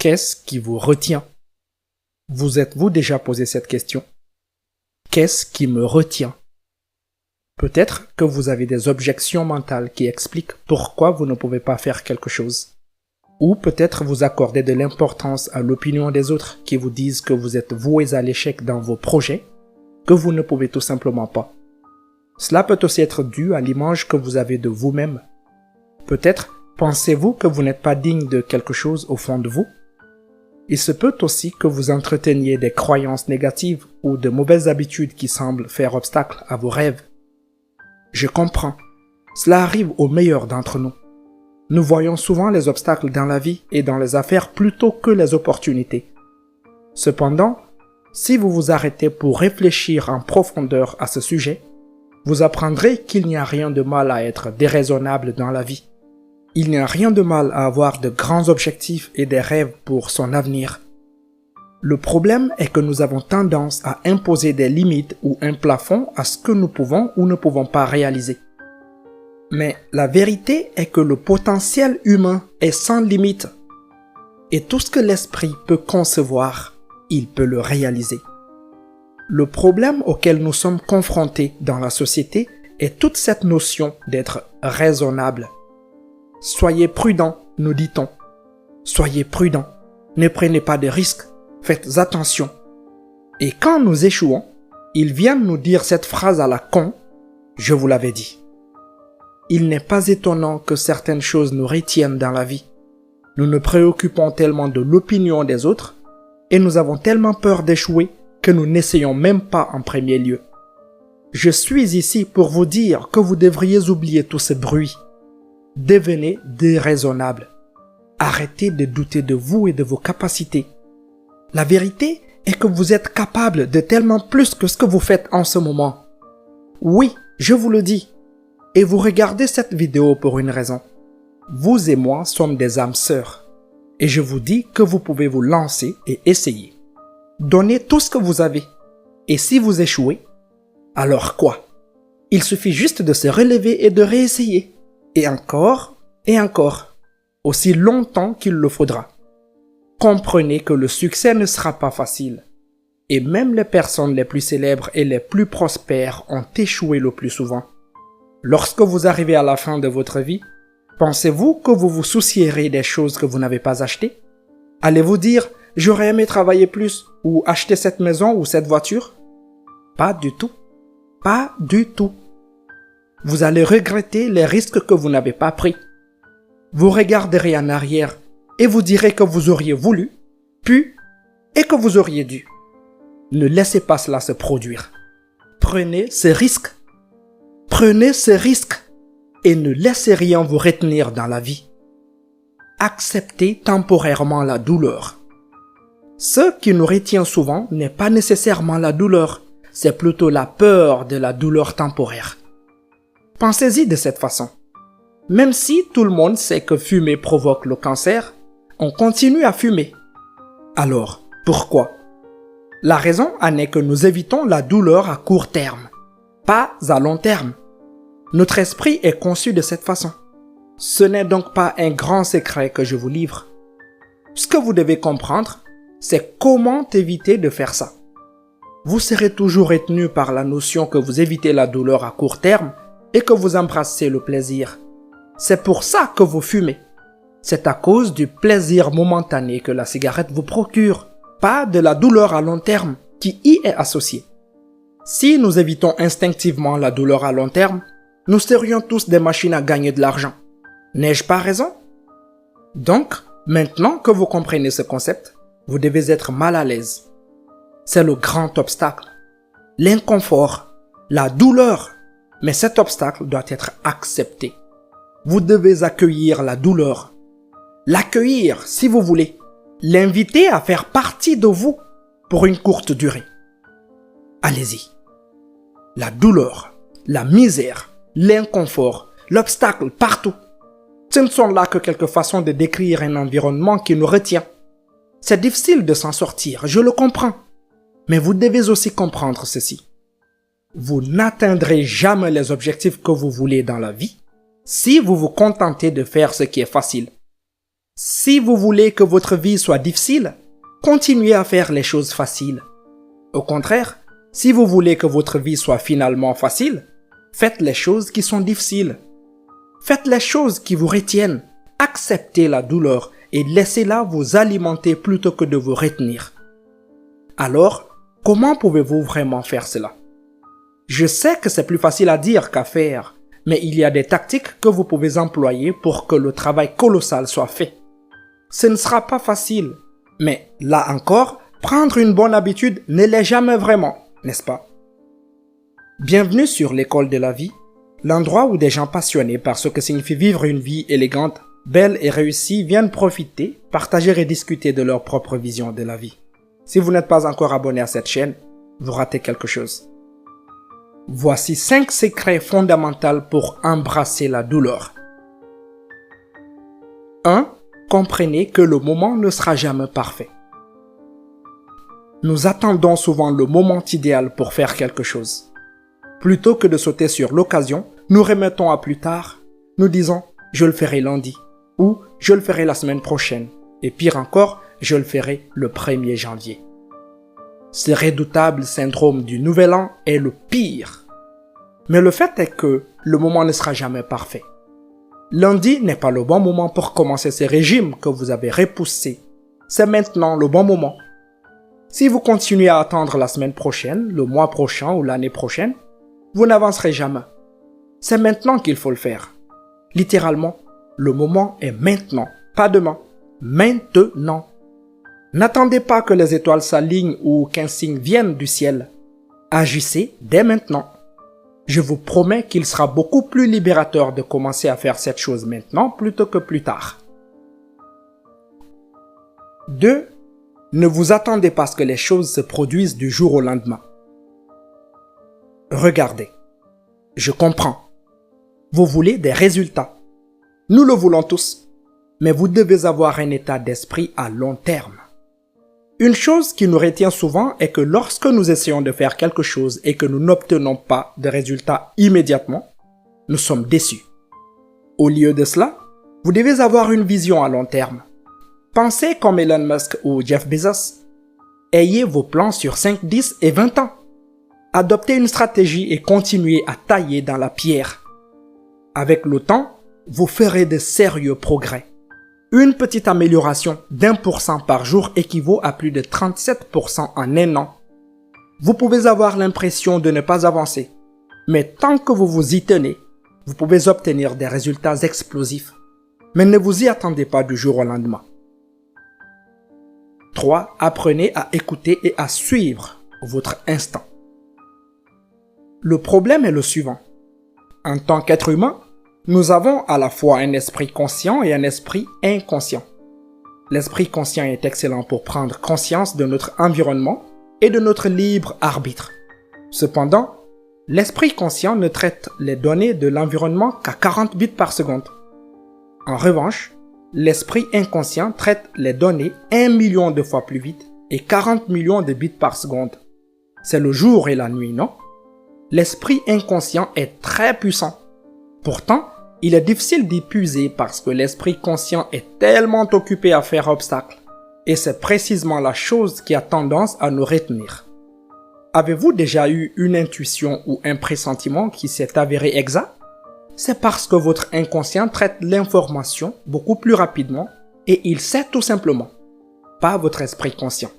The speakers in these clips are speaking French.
Qu'est-ce qui vous retient? Vous êtes-vous déjà posé cette question? Qu'est-ce qui me retient? Peut-être que vous avez des objections mentales qui expliquent pourquoi vous ne pouvez pas faire quelque chose. Ou peut-être vous accordez de l'importance à l'opinion des autres qui vous disent que vous êtes voués à l'échec dans vos projets, que vous ne pouvez tout simplement pas. Cela peut aussi être dû à l'image que vous avez de vous-même. Peut-être pensez-vous que vous n'êtes pas digne de quelque chose au fond de vous? Il se peut aussi que vous entreteniez des croyances négatives ou de mauvaises habitudes qui semblent faire obstacle à vos rêves. Je comprends. Cela arrive aux meilleurs d'entre nous. Nous voyons souvent les obstacles dans la vie et dans les affaires plutôt que les opportunités. Cependant, si vous vous arrêtez pour réfléchir en profondeur à ce sujet, vous apprendrez qu'il n'y a rien de mal à être déraisonnable dans la vie. Il n'y a rien de mal à avoir de grands objectifs et des rêves pour son avenir. Le problème est que nous avons tendance à imposer des limites ou un plafond à ce que nous pouvons ou ne pouvons pas réaliser. Mais la vérité est que le potentiel humain est sans limite. Et tout ce que l'esprit peut concevoir, il peut le réaliser. Le problème auquel nous sommes confrontés dans la société est toute cette notion d'être raisonnable. Soyez prudents, nous dit-on. Soyez prudents, ne prenez pas de risques, faites attention. Et quand nous échouons, ils viennent nous dire cette phrase à la con, je vous l'avais dit. Il n'est pas étonnant que certaines choses nous retiennent dans la vie. Nous nous préoccupons tellement de l'opinion des autres et nous avons tellement peur d'échouer que nous n'essayons même pas en premier lieu. Je suis ici pour vous dire que vous devriez oublier tout ce bruit. Devenez déraisonnable. Arrêtez de douter de vous et de vos capacités. La vérité est que vous êtes capable de tellement plus que ce que vous faites en ce moment. Oui, je vous le dis. Et vous regardez cette vidéo pour une raison. Vous et moi sommes des âmes sœurs. Et je vous dis que vous pouvez vous lancer et essayer. Donnez tout ce que vous avez. Et si vous échouez, alors quoi? Il suffit juste de se relever et de réessayer. Et encore, aussi longtemps qu'il le faudra. Comprenez que le succès ne sera pas facile. Et même les personnes les plus célèbres et les plus prospères ont échoué le plus souvent. Lorsque vous arrivez à la fin de votre vie, pensez-vous que vous vous soucierez des choses que vous n'avez pas achetées? Allez-vous dire « j'aurais aimé travailler plus » ou « acheter cette maison ou cette voiture » ? Pas du tout. Pas du tout. Vous allez regretter les risques que vous n'avez pas pris. Vous regarderez en arrière et vous direz que vous auriez voulu, pu et que vous auriez dû. Ne laissez pas cela se produire. Prenez ces risques. Prenez ces risques et ne laissez rien vous retenir dans la vie. Acceptez temporairement la douleur. Ce qui nous retient souvent n'est pas nécessairement la douleur, c'est plutôt la peur de la douleur temporaire. Pensez-y de cette façon. Même si tout le monde sait que fumer provoque le cancer, on continue à fumer. Alors, pourquoi? La raison en est que nous évitons la douleur à court terme, pas à long terme. Notre esprit est conçu de cette façon. Ce n'est donc pas un grand secret que je vous livre. Ce que vous devez comprendre, c'est comment éviter de faire ça. Vous serez toujours retenu par la notion que vous évitez la douleur à court terme et que vous embrassez le plaisir. C'est pour ça que vous fumez. C'est à cause du plaisir momentané que la cigarette vous procure, pas de la douleur à long terme qui y est associée. Si nous évitons instinctivement la douleur à long terme, nous serions tous des machines à gagner de l'argent. N'ai-je pas raison? Donc, maintenant que vous comprenez ce concept, vous devez être mal à l'aise. C'est le grand obstacle. L'inconfort, la douleur. Mais cet obstacle doit être accepté. Vous devez accueillir la douleur. L'accueillir, si vous voulez. L'inviter à faire partie de vous pour une courte durée. Allez-y. La douleur, la misère, l'inconfort, l'obstacle partout. Ce ne sont là que quelques façons de décrire un environnement qui nous retient. C'est difficile de s'en sortir, je le comprends. Mais vous devez aussi comprendre ceci. Vous n'atteindrez jamais les objectifs que vous voulez dans la vie si vous vous contentez de faire ce qui est facile. Si vous voulez que votre vie soit difficile, continuez à faire les choses faciles. Au contraire, si vous voulez que votre vie soit finalement facile, faites les choses qui sont difficiles. Faites les choses qui vous retiennent. Acceptez la douleur et laissez-la vous alimenter plutôt que de vous retenir. Alors, comment pouvez-vous vraiment faire cela? Je sais que c'est plus facile à dire qu'à faire, mais il y a des tactiques que vous pouvez employer pour que le travail colossal soit fait. Ce ne sera pas facile, mais là encore, prendre une bonne habitude ne l'est jamais vraiment, n'est-ce pas? Bienvenue sur l'école de la vie, l'endroit où des gens passionnés par ce que signifie vivre une vie élégante, belle et réussie viennent profiter, partager et discuter de leur propre vision de la vie. Si vous n'êtes pas encore abonné à cette chaîne, vous ratez quelque chose. Voici 5 secrets fondamentaux pour embrasser la douleur. 1. Comprenez que le moment ne sera jamais parfait. Nous attendons souvent le moment idéal pour faire quelque chose. Plutôt que de sauter sur l'occasion, nous remettons à plus tard. Nous disons « je le ferai lundi » ou « je le ferai la semaine prochaine » et pire encore, « je le ferai le 1er janvier ». Ce redoutable syndrome du nouvel an est le pire. Mais le fait est que le moment ne sera jamais parfait. Lundi n'est pas le bon moment pour commencer ce régime que vous avez repoussé. C'est maintenant le bon moment. Si vous continuez à attendre la semaine prochaine, le mois prochain ou l'année prochaine, vous n'avancerez jamais. C'est maintenant qu'il faut le faire. Littéralement, le moment est maintenant, pas demain. Maintenant. N'attendez pas que les étoiles s'alignent ou qu'un signe vienne du ciel. Agissez dès maintenant. Je vous promets qu'il sera beaucoup plus libérateur de commencer à faire cette chose maintenant plutôt que plus tard. 2. Ne vous attendez pas à ce que les choses se produisent du jour au lendemain. Regardez. Je comprends. Vous voulez des résultats. Nous le voulons tous. Mais vous devez avoir un état d'esprit à long terme. Une chose qui nous retient souvent est que lorsque nous essayons de faire quelque chose et que nous n'obtenons pas de résultats immédiatement, nous sommes déçus. Au lieu de cela, vous devez avoir une vision à long terme. Pensez comme Elon Musk ou Jeff Bezos. Ayez vos plans sur 5, 10 et 20 ans. Adoptez une stratégie et continuez à tailler dans la pierre. Avec le temps, vous ferez de sérieux progrès. Une petite amélioration d'1% par jour équivaut à plus de 37% en un an. Vous pouvez avoir l'impression de ne pas avancer, mais tant que vous vous y tenez, vous pouvez obtenir des résultats explosifs. Mais ne vous y attendez pas du jour au lendemain. 3. Apprenez à écouter et à suivre votre instinct. Le problème est le suivant. En tant qu'être humain, nous avons à la fois un esprit conscient et un esprit inconscient. L'esprit conscient est excellent pour prendre conscience de notre environnement et de notre libre arbitre. Cependant, l'esprit conscient ne traite les données de l'environnement qu'à 40 bits par seconde. En revanche, l'esprit inconscient traite les données 1 million de fois plus vite et 40 millions de bits par seconde. C'est le jour et la nuit, non? L'esprit inconscient est très puissant. Pourtant, il est difficile d'y puiser parce que l'esprit conscient est tellement occupé à faire obstacle. Et c'est précisément la chose qui a tendance à nous retenir. Avez-vous déjà eu une intuition ou un pressentiment qui s'est avéré exact? C'est parce que votre inconscient traite l'information beaucoup plus rapidement et il sait tout simplement, pas votre esprit conscient.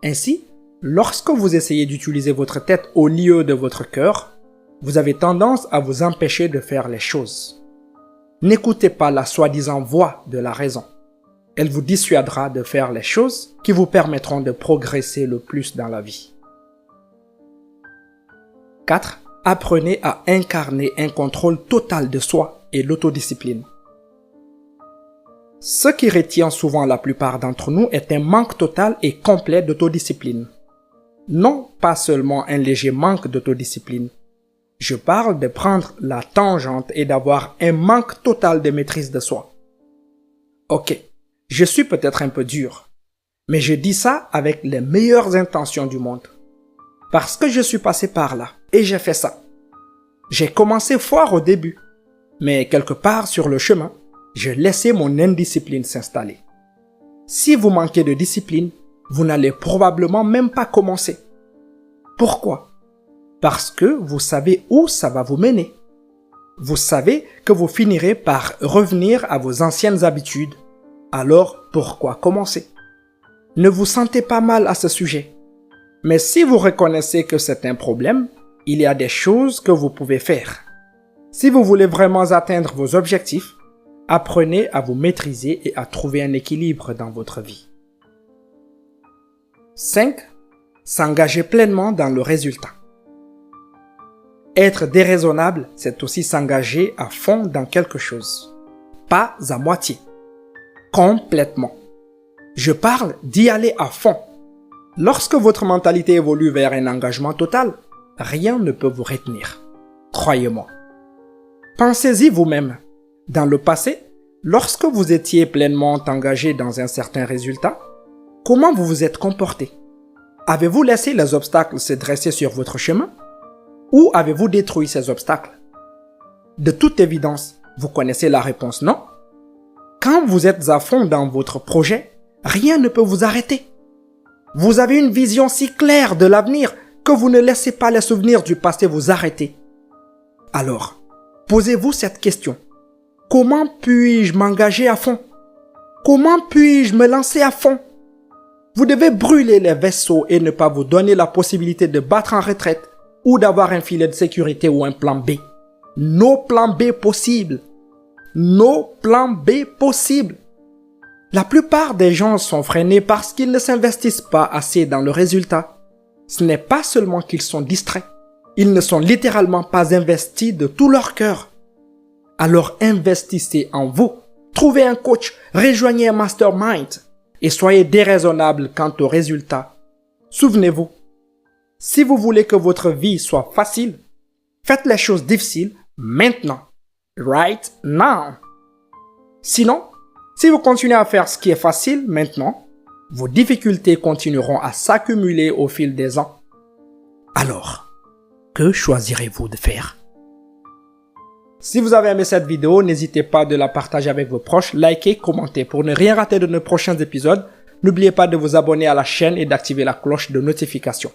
Ainsi, lorsque vous essayez d'utiliser votre tête au lieu de votre cœur, vous avez tendance à vous empêcher de faire les choses. N'écoutez pas la soi-disant voix de la raison. Elle vous dissuadera de faire les choses qui vous permettront de progresser le plus dans la vie. 4. Apprenez à incarner un contrôle total de soi et l'autodiscipline. Ce qui retient souvent la plupart d'entre nous est un manque total et complet d'autodiscipline. Non pas seulement un léger manque d'autodiscipline. Je parle de prendre la tangente et d'avoir un manque total de maîtrise de soi. Ok, je suis peut-être un peu dur, mais je dis ça avec les meilleures intentions du monde. Parce que je suis passé par là et j'ai fait ça. J'ai commencé fort au début, mais quelque part sur le chemin, j'ai laissé mon indiscipline s'installer. Si vous manquez de discipline, vous n'allez probablement même pas commencer. Pourquoi? Parce que vous savez où ça va vous mener. Vous savez que vous finirez par revenir à vos anciennes habitudes. Alors, pourquoi commencer? Ne vous sentez pas mal à ce sujet. Mais si vous reconnaissez que c'est un problème, il y a des choses que vous pouvez faire. Si vous voulez vraiment atteindre vos objectifs, apprenez à vous maîtriser et à trouver un équilibre dans votre vie. 5. S'engager pleinement dans le résultat. Être déraisonnable, c'est aussi s'engager à fond dans quelque chose. Pas à moitié. Complètement. Je parle d'y aller à fond. Lorsque votre mentalité évolue vers un engagement total, rien ne peut vous retenir. Croyez-moi. Pensez-y vous-même. Dans le passé, lorsque vous étiez pleinement engagé dans un certain résultat, comment vous vous êtes comporté? Avez-vous laissé les obstacles se dresser sur votre chemin? Ou avez-vous détruit ces obstacles? De toute évidence, vous connaissez la réponse, non? Quand vous êtes à fond dans votre projet, rien ne peut vous arrêter. Vous avez une vision si claire de l'avenir que vous ne laissez pas les souvenirs du passé vous arrêter. Alors, posez-vous cette question. Comment puis-je m'engager à fond? Comment puis-je me lancer à fond? Vous devez brûler les vaisseaux et ne pas vous donner la possibilité de battre en retraite ou d'avoir un filet de sécurité ou un plan B. No plan B possible. No plan B possible. La plupart des gens sont freinés parce qu'ils ne s'investissent pas assez dans le résultat. Ce n'est pas seulement qu'ils sont distraits. Ils ne sont littéralement pas investis de tout leur cœur. Alors investissez en vous. Trouvez un coach, rejoignez un mastermind et soyez déraisonnable quant au résultat. Souvenez-vous, si vous voulez que votre vie soit facile, faites les choses difficiles maintenant. Right now. Sinon, si vous continuez à faire ce qui est facile maintenant, vos difficultés continueront à s'accumuler au fil des ans. Alors, que choisirez-vous de faire? Si vous avez aimé cette vidéo, n'hésitez pas de la partager avec vos proches, likez, commentez. Pour ne rien rater de nos prochains épisodes, n'oubliez pas de vous abonner à la chaîne et d'activer la cloche de notification.